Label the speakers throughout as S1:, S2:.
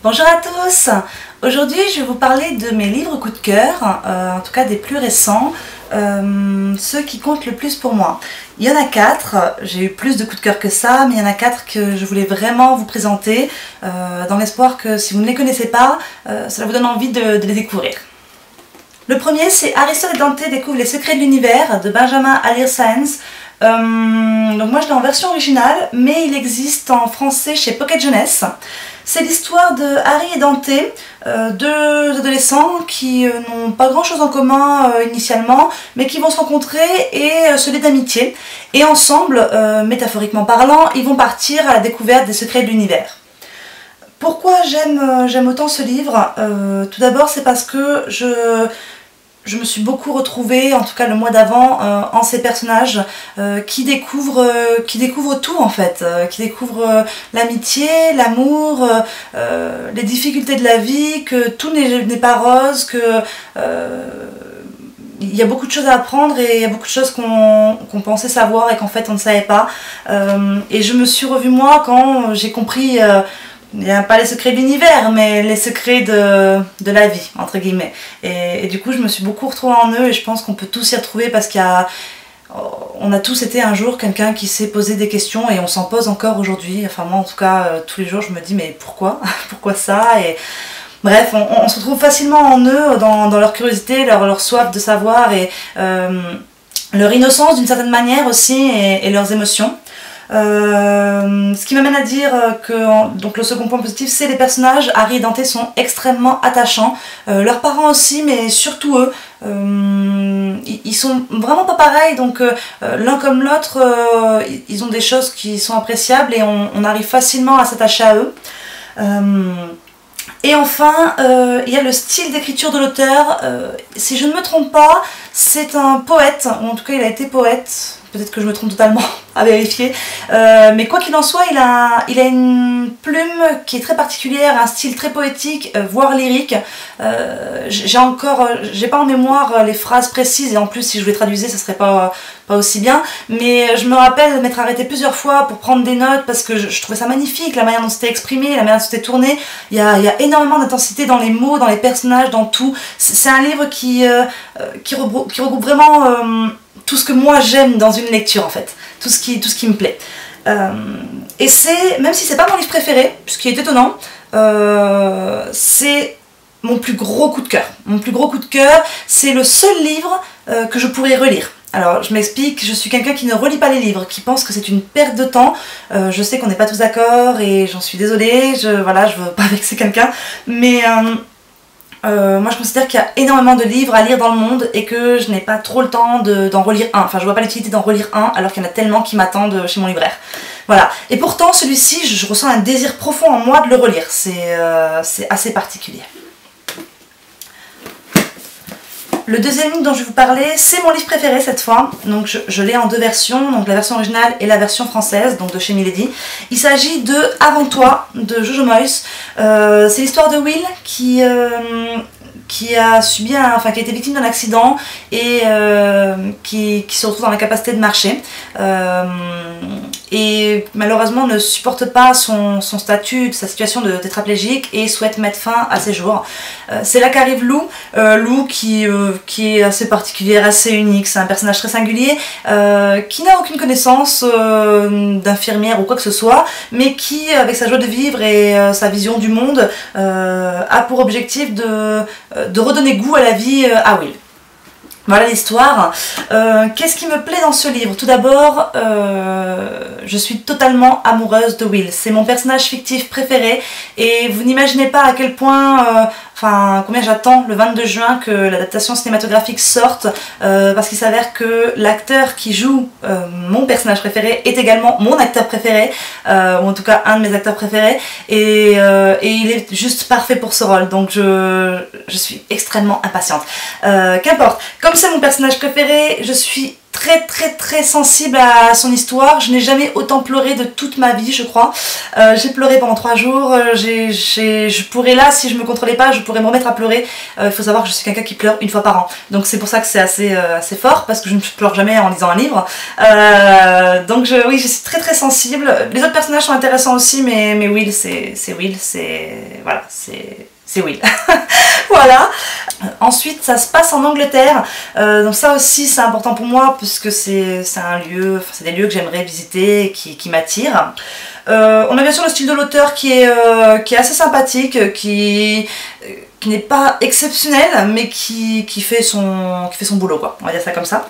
S1: Bonjour à tous. Aujourd'hui je vais vous parler de mes livres coup de cœur, en tout cas des plus récents, ceux qui comptent le plus pour moi. Il y en a 4, j'ai eu plus de coups de cœur que ça, mais il y en a 4 que je voulais vraiment vous présenter, dans l'espoir que si vous ne les connaissez pas, cela vous donne envie de les découvrir. Le premier, c'est Aristote et Dante découvrent les secrets de l'univers de Benjamin Alire Sáenz. Donc moi je l'ai en version originale, mais il existe en français chez Pocket Jeunesse. C'est l'histoire de Harry et Dante, deux adolescents qui n'ont pas grand chose en commun initialement, mais qui vont se rencontrer et se lier d'amitié. Et ensemble, métaphoriquement parlant, ils vont partir à la découverte des secrets de l'univers. Pourquoi j'aime autant ce livre? Tout d'abord, c'est parce que je me suis beaucoup retrouvée, en tout cas le mois d'avant, en ces personnages qui découvrent tout en fait, qui découvrent l'amitié, l'amour, les difficultés de la vie, que tout n'est pas rose, que il y a beaucoup de choses à apprendre et il y a beaucoup de choses qu'on pensait savoir et qu'en fait on ne savait pas. Et je me suis revue moi quand j'ai compris... il n'y a pas les secrets de l'univers, mais les secrets de la vie, entre guillemets. Et du coup, je me suis beaucoup retrouvée en eux et je pense qu'on peut tous s'y retrouver parce on a tous été un jour quelqu'un qui s'est posé des questions et on s'en pose encore aujourd'hui. Enfin, moi, en tout cas, tous les jours, je me dis, mais pourquoi? Pourquoi ça? Et bref, on se retrouve facilement en eux, dans leur curiosité, leur soif de savoir et leur innocence d'une certaine manière aussi et leurs émotions. Ce qui m'amène à dire que donc le second point positif, c'est les personnages. Harry et Dante sont extrêmement attachants, leurs parents aussi, mais surtout eux. Ils sont vraiment pas pareils, donc l'un comme l'autre, ils ont des choses qui sont appréciables et on arrive facilement à s'attacher à eux. Et enfin, il y a le style d'écriture de l'auteur. Si je ne me trompe pas, c'est un poète, ou en tout cas il a été poète. Peut-être que je me trompe totalement, à vérifier. Mais quoi qu'il en soit, il a une plume qui est très particulière, un style très poétique, voire lyrique. J'ai pas en mémoire les phrases précises, et en plus si je les traduisais, ça serait pas aussi bien. Mais je me rappelle m'être arrêtée plusieurs fois pour prendre des notes, parce que je trouvais ça magnifique, la manière dont c'était exprimé, la manière dont c'était tourné. Il y a énormément d'intensité dans les mots, dans les personnages, dans tout. C'est un livre qui regroupe vraiment... tout ce que moi j'aime dans une lecture en fait, tout ce qui me plaît. Et c'est, même si c'est pas mon livre préféré, ce qui est étonnant, c'est mon plus gros coup de cœur. Mon plus gros coup de cœur, c'est le seul livre que je pourrais relire. Alors je m'explique, je suis quelqu'un qui ne relit pas les livres, qui pense que c'est une perte de temps. Je sais qu'on n'est pas tous d'accord et j'en suis désolée, je veux pas vexer quelqu'un, mais... moi je considère qu'il y a énormément de livres à lire dans le monde et que je n'ai pas trop le temps d'en relire un. Enfin je vois pas l'utilité d'en relire un alors qu'il y en a tellement qui m'attendent chez mon libraire. Voilà. Et pourtant celui-ci je ressens un désir profond en moi de le relire. C'est assez particulier. Le deuxième livre dont je vais vous parler, c'est mon livre préféré cette fois. Donc je l'ai en deux versions, donc la version originale et la version française, donc de chez Milady. Il s'agit de Avant toi de Jojo Moyes. C'est l'histoire de Will qui a subi qui a été victime d'un accident et qui se retrouve dans l'incapacité de marcher. Et malheureusement ne supporte pas son statut, sa situation de tétraplégique et souhaite mettre fin à ses jours. C'est là qu'arrive Lou, qui est assez particulière, assez unique, c'est un personnage très singulier, qui n'a aucune connaissance d'infirmière ou quoi que ce soit, mais qui, avec sa joie de vivre et sa vision du monde, a pour objectif de redonner goût à la vie à Will. Voilà l'histoire. Qu'est-ce qui me plaît dans ce livre? Tout d'abord, je suis totalement amoureuse de Will. C'est mon personnage fictif préféré et vous n'imaginez pas à quel point, combien j'attends le 22 juin que l'adaptation cinématographique sorte, parce qu'il s'avère que l'acteur qui joue mon personnage préféré est également mon acteur préféré, ou en tout cas un de mes acteurs préférés, et il est juste parfait pour ce rôle, donc je suis extrêmement impatiente. Qu'importe, comme c'est mon personnage préféré, je suis très sensible à son histoire. Je n'ai jamais autant pleuré de toute ma vie, je crois. J'ai pleuré pendant 3 jours. Je pourrais là, si je me contrôlais pas, je pourrais me remettre à pleurer. Il faut savoir que je suis quelqu'un qui pleure 1 fois par an. Donc c'est pour ça que c'est assez fort, parce que je ne pleure jamais en lisant un livre. Donc oui, je suis très sensible. Les autres personnages sont intéressants aussi, mais Will, c'est Will, voilà, c'est Will. Voilà. Ensuite, ça se passe en Angleterre, donc ça aussi c'est important pour moi puisque c'est des lieux que j'aimerais visiter et qui m'attirent. On a bien sûr le style de l'auteur qui est assez sympathique, qui n'est pas exceptionnel, mais qui fait son boulot, quoi. On va dire ça comme ça.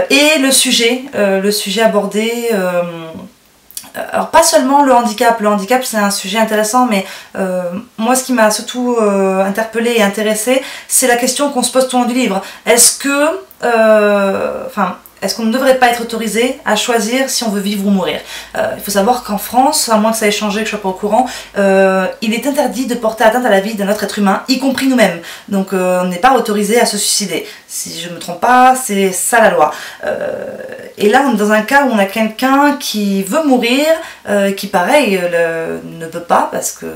S1: Et le sujet abordé. Alors pas seulement le handicap c'est un sujet intéressant, mais moi ce qui m'a surtout interpellée et intéressée, c'est la question qu'on se pose tout au long du livre. Est-ce qu'on ne devrait pas être autorisé à choisir si on veut vivre ou mourir? Il faut savoir qu'en France, à moins que ça ait changé, que je ne sois pas au courant, il est interdit de porter atteinte à la vie d'un autre être humain, y compris nous-mêmes. Donc on n'est pas autorisé à se suicider. Si je ne me trompe pas, c'est ça la loi. Et là, on est dans un cas où on a quelqu'un qui veut mourir, qui pareil ne peut pas parce que,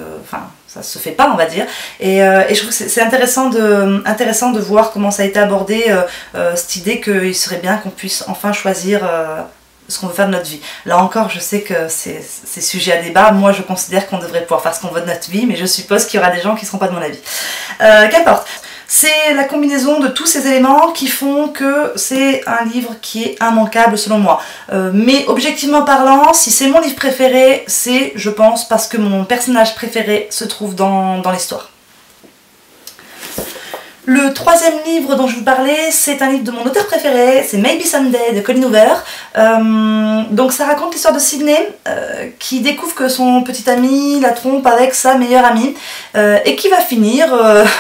S1: ça se fait pas, on va dire. Et je trouve que c'est intéressant de voir comment ça a été abordé, cette idée qu'il serait bien qu'on puisse enfin choisir ce qu'on veut faire de notre vie. Là encore, je sais que c'est sujet à débat. Moi, je considère qu'on devrait pouvoir faire ce qu'on veut de notre vie, mais je suppose qu'il y aura des gens qui ne seront pas de mon avis. Qu'importe. C'est la combinaison de tous ces éléments qui font que c'est un livre qui est immanquable selon moi. Mais objectivement parlant, si c'est mon livre préféré, c'est, je pense, parce que mon personnage préféré se trouve dans l'histoire. Le 3e livre dont je vous parlais, c'est un livre de mon auteur préféré, c'est Maybe Someday de Colleen Hoover. Donc ça raconte l'histoire de Sydney qui découvre que son petit ami la trompe avec sa meilleure amie et qui va finir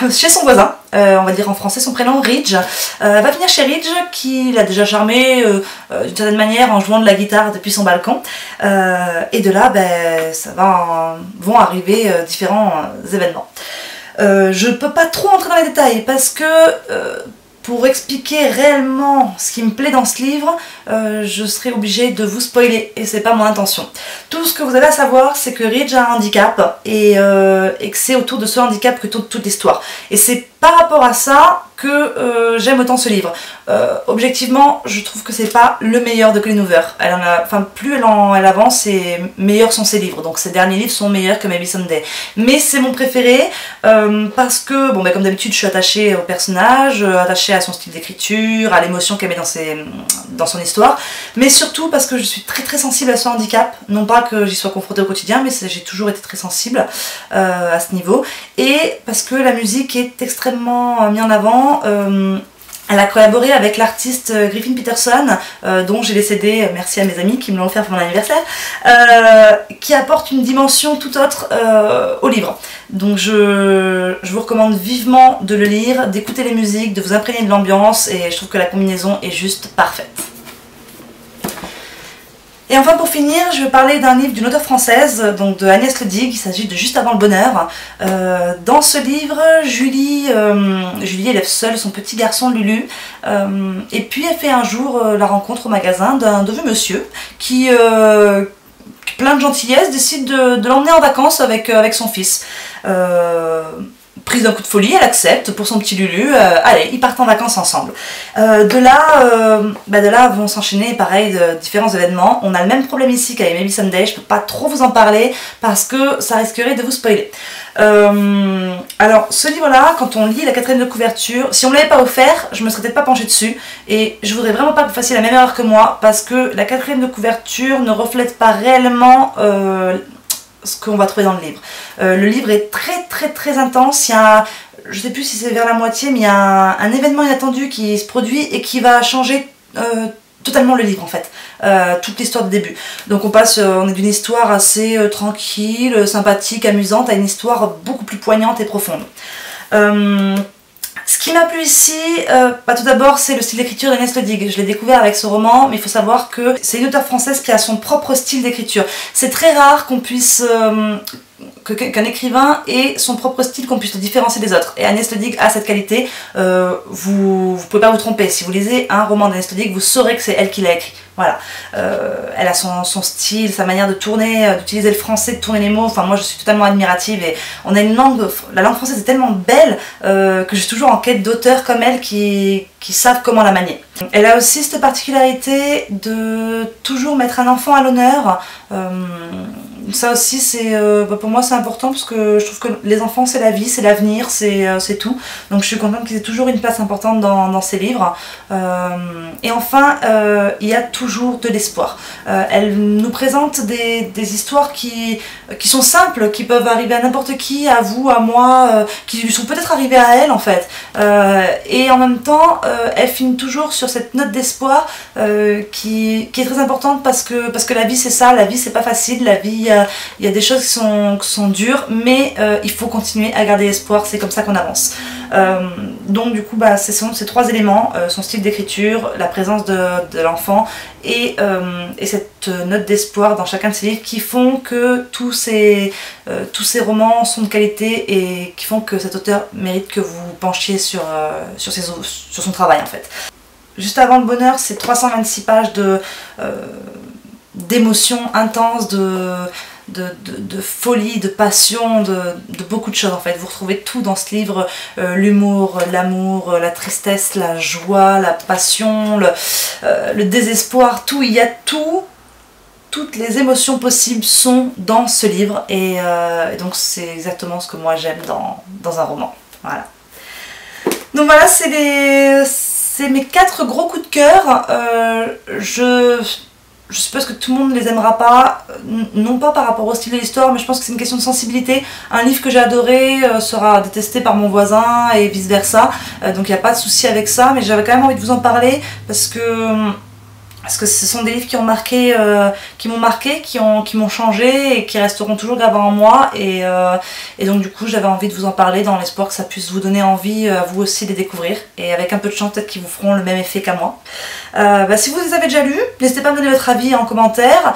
S1: chez son voisin, on va dire en français son prénom, Ridge. Va finir chez Ridge qui l'a déjà charmé d'une certaine manière en jouant de la guitare depuis son balcon. Et de là, vont arriver différents événements. Je ne peux pas trop entrer dans les détails parce que pour expliquer réellement ce qui me plaît dans ce livre, je serais obligée de vous spoiler et c'est pas mon intention. Tout ce que vous avez à savoir, c'est que Ridge a un handicap et que c'est autour de ce handicap que tourne toute l'histoire. Et c'est par rapport à ça que j'aime autant ce livre. Objectivement, je trouve que c'est pas le meilleur de Colleen Hoover. Plus elle avance, et meilleurs sont ses livres. Donc ses derniers livres sont meilleurs que Maybe Someday. Mais c'est mon préféré parce que, comme d'habitude, je suis attachée au personnage, attachée à son style d'écriture, à l'émotion qu'elle met dans son histoire. Mais surtout parce que je suis très sensible à son handicap. Non pas que j'y sois confrontée au quotidien, mais j'ai toujours été très sensible à ce niveau. Et parce que la musique est extrêmement mise en avant. Elle a collaboré avec l'artiste Griffin Peterson, dont j'ai les CD, merci à mes amis qui me l'ont offert pour mon anniversaire, qui apporte une dimension tout autre au livre. Donc je vous recommande vivement de le lire, d'écouter les musiques, de vous imprégner de l'ambiance, et je trouve que la combinaison est juste parfaite. Et enfin pour finir, je vais parler d'un livre d'une auteure française, donc de Agnès Le Dig, il s'agit de Juste avant le bonheur. Dans ce livre, Julie élève seule son petit garçon Lulu, et puis elle fait un jour la rencontre au magasin d'un vieux monsieur qui, plein de gentillesse, décide de l'emmener en vacances avec son fils. Prise d'un coup de folie, elle accepte pour son petit Lulu, allez, ils partent en vacances ensemble. De là vont s'enchaîner, pareil, différents événements. On a le même problème ici qu'avec Maybe Someday, je peux pas trop vous en parler parce que ça risquerait de vous spoiler. Alors, ce livre-là, quand on lit la 4e de couverture, si on me l'avait pas offert, je me serais peut-être pas penchée dessus, et je voudrais vraiment pas que vous fassiez la même erreur que moi, parce que la 4e de couverture ne reflète pas réellement ce qu'on va trouver dans le livre. Le livre est très intense. Il y a, je sais plus si c'est vers la moitié, mais il y a un événement inattendu qui se produit et qui va changer totalement le livre en fait, toute l'histoire de début. Donc on est d'une histoire assez tranquille, sympathique, amusante, à une histoire beaucoup plus poignante et profonde. Ce qui m'a plu ici, tout d'abord c'est le style d'écriture d'Agnès Le Dig. Je l'ai découvert avec ce roman, mais il faut savoir que c'est une auteure française qui a son propre style d'écriture. C'est très rare que qu'un écrivain ait son propre style, qu'on puisse le différencier des autres. Et Agnès Leudig a cette qualité, vous pouvez pas vous tromper. Si vous lisez un roman d'Agnès Leudig, vous saurez que c'est elle qui l'a écrit. Voilà, elle a son style, sa manière de tourner, d'utiliser le français, de tourner les mots. Enfin, moi je suis totalement admirative et on a une langue, la langue française est tellement belle que je suis toujours en quête d'auteurs comme elle qui savent comment la manier. Elle a aussi cette particularité de toujours mettre un enfant à l'honneur. Ça aussi, pour moi c'est important parce que je trouve que les enfants c'est la vie, c'est l'avenir, c'est tout. Donc je suis contente qu'ils aient toujours une place importante dans ces livres. Et enfin, il y a toujours de l'espoir. Elle nous présente des histoires qui sont simples, qui peuvent arriver à n'importe qui, à vous, à moi, qui lui sont peut-être arrivées à elle en fait. Et en même temps, elle finit toujours sur cette note d'espoir qui est très importante parce que la vie c'est ça, la vie c'est pas facile, la vie il y a des choses qui sont dures, mais il faut continuer à garder espoir, c'est comme ça qu'on avance. Donc du coup ce sont ces trois éléments, son style d'écriture, la présence de l'enfant et cette note d'espoir dans chacun de ses livres qui font que tous ces romans sont de qualité et qui font que cet auteur mérite que vous penchiez sur son travail en fait. Juste avant le bonheur, c'est 326 pages d'émotions intenses, de folie, de passion, de beaucoup de choses en fait. Vous retrouvez tout dans ce livre, l'humour, l'amour, la tristesse, la joie, la passion, le désespoir, tout, il y a tout. Toutes les émotions possibles sont dans ce livre et donc c'est exactement ce que moi j'aime dans un roman. Voilà. Donc voilà, c'est mes 4 gros coups de cœur. Je suppose que tout le monde ne les aimera pas, non pas par rapport au style de l'histoire, mais je pense que c'est une question de sensibilité. Un livre que j'ai adoré sera détesté par mon voisin et vice versa, donc il n'y a pas de souci avec ça, mais j'avais quand même envie de vous en parler parce que ce sont des livres qui m'ont marqué, qui m'ont changé et qui resteront toujours gravés en moi et donc du coup j'avais envie de vous en parler dans l'espoir que ça puisse vous donner envie à vous aussi de les découvrir et avec un peu de chance peut-être qu'ils vous feront le même effet qu'à moi. Si vous les avez déjà lus, n'hésitez pas à me donner votre avis en commentaire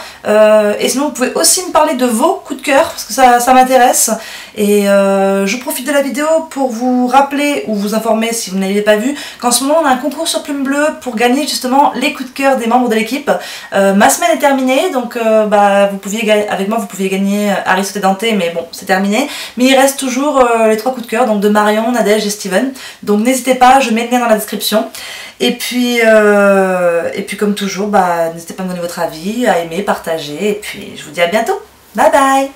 S1: et sinon vous pouvez aussi me parler de vos coups de cœur parce que ça m'intéresse et je profite de la vidéo pour vous rappeler ou vous informer si vous ne l'avez pas vu qu'en ce moment on a un concours sur Plume Bleue pour gagner justement les coups de cœur des membres de l'équipe. Ma semaine est terminée donc avec moi vous pouviez gagner Aristote et Dante mais bon c'est terminé, mais il reste toujours les 3 coups de cœur donc de Marion, Nadège et Steven, donc n'hésitez pas, je mets le lien dans la description et puis comme toujours n'hésitez pas à me donner votre avis, à aimer, partager et puis je vous dis à bientôt, bye bye.